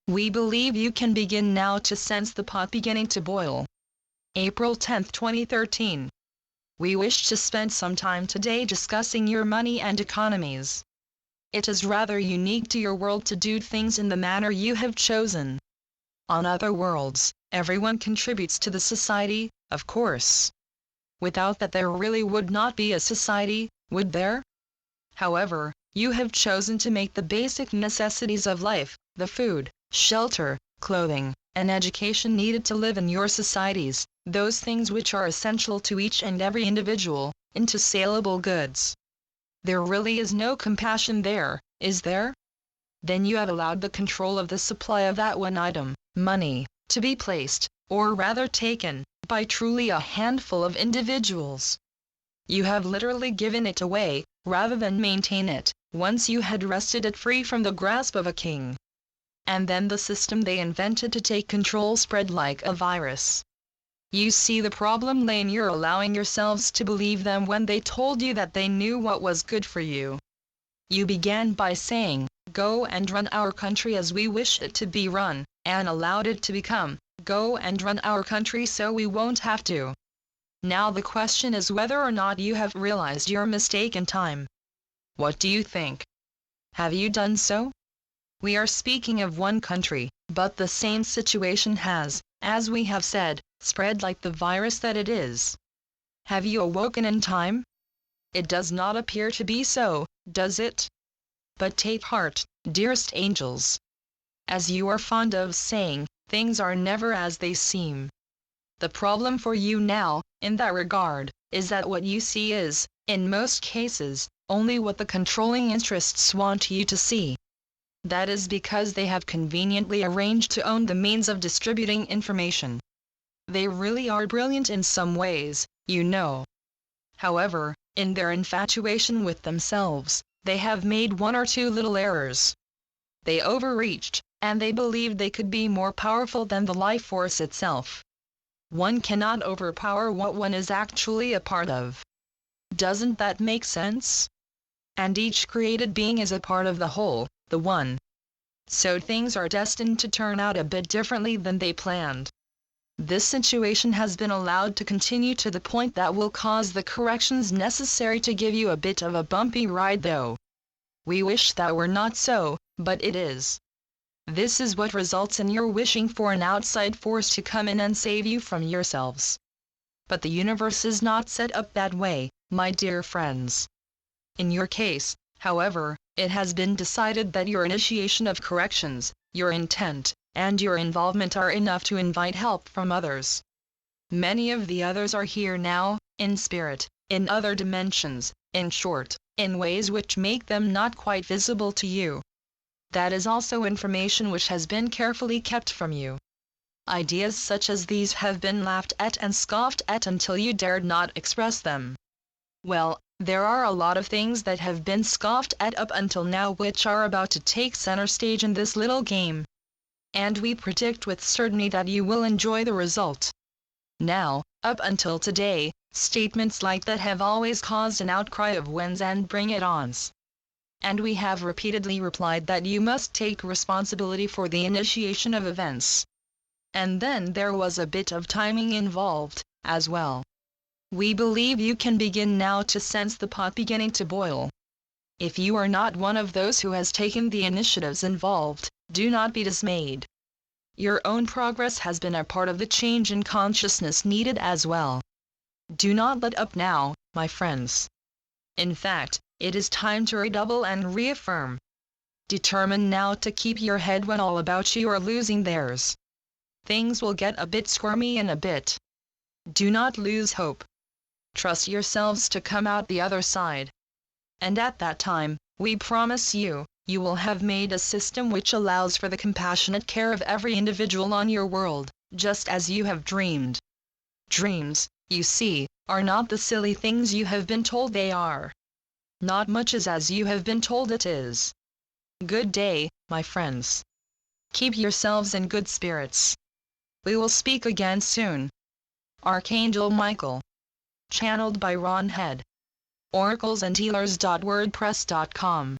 We believe you can begin now to sense the pot beginning to boil. April 10, 2013. We wish to spend some time today discussing your money and economies. It is rather unique to your world to do things in the manner you have chosen. On other worlds, everyone contributes to the society, of course. Without that there really would not be a society, would there? However, you have chosen to make the basic necessities of life, the food, shelter, clothing, and education needed to live in your societies, those things which are essential to each and every individual, into saleable goods. There really is no compassion there, is there? Then you have allowed the control of the supply of that one item, money, to be placed, or rather taken, by truly a handful of individuals. You have literally given it away, rather than maintain it, once you had wrested it free from the grasp of a king. And then the system they invented to take control spread like a virus. You see, the problem lay in your allowing yourselves to believe them when they told you that they knew what was good for you. You began by saying, "Go and run our country as we wish it to be run," and allowed it to become, "Go and run our country so we won't have to." Now the question is whether or not you have realized your mistake in time. What do you think? Have you done so? We are speaking of one country, but the same situation has, as we have said, spread like the virus that it is. Have you awoken in time? It does not appear to be so, does it? But take heart, dearest angels. As you are fond of saying, things are never as they seem. The problem for you now, in that regard, is that what you see is, in most cases, only what the controlling interests want you to see. That is because they have conveniently arranged to own the means of distributing information. They really are brilliant in some ways, you know. However, in their infatuation with themselves, they have made one or two little errors. They overreached, and they believed they could be more powerful than the life force itself. One cannot overpower what one is actually a part of. Doesn't that make sense? And each created being is a part of the whole, the one. So things are destined to turn out a bit differently than they planned. This situation has been allowed to continue to the point that will cause the corrections necessary to give you a bit of a bumpy ride, though. We wish that were not so, but it is. This is what results in your wishing for an outside force to come in and save you from yourselves. But the universe is not set up that way, my dear friends. In your case, however, it has been decided that your initiation of corrections, your intent, and your involvement are enough to invite help from others. Many of the others are here now, in spirit, in other dimensions, in short, in ways which make them not quite visible to you. That is also information which has been carefully kept from you. Ideas such as these have been laughed at and scoffed at until you dared not express them. Well, there are a lot of things that have been scoffed at up until now which are about to take center stage in this little game. And we predict with certainty that you will enjoy the result. Now, up until today, statements like that have always caused an outcry of whens and bring-it-ons. And we have repeatedly replied that you must take responsibility for the initiation of events. And then there was a bit of timing involved, as well. We believe you can begin now to sense the pot beginning to boil. If you are not one of those who has taken the initiatives involved, do not be dismayed. Your own progress has been a part of the change in consciousness needed as well. Do not let up now, my friends. In fact, it is time to redouble and reaffirm. Determine now to keep your head when all about you are losing theirs. Things will get a bit squirmy in a bit. Do not lose hope. Trust yourselves to come out the other side. And at that time, we promise you, you will have made a system which allows for the compassionate care of every individual on your world, just as you have dreamed. Dreams, you see, are not the silly things you have been told they are. Not much is as you have been told it is. Good day, my friends. Keep yourselves in good spirits. We will speak again soon. Archangel Michael. Channeled by Ron Head. oraclesandhealers.wordpress.com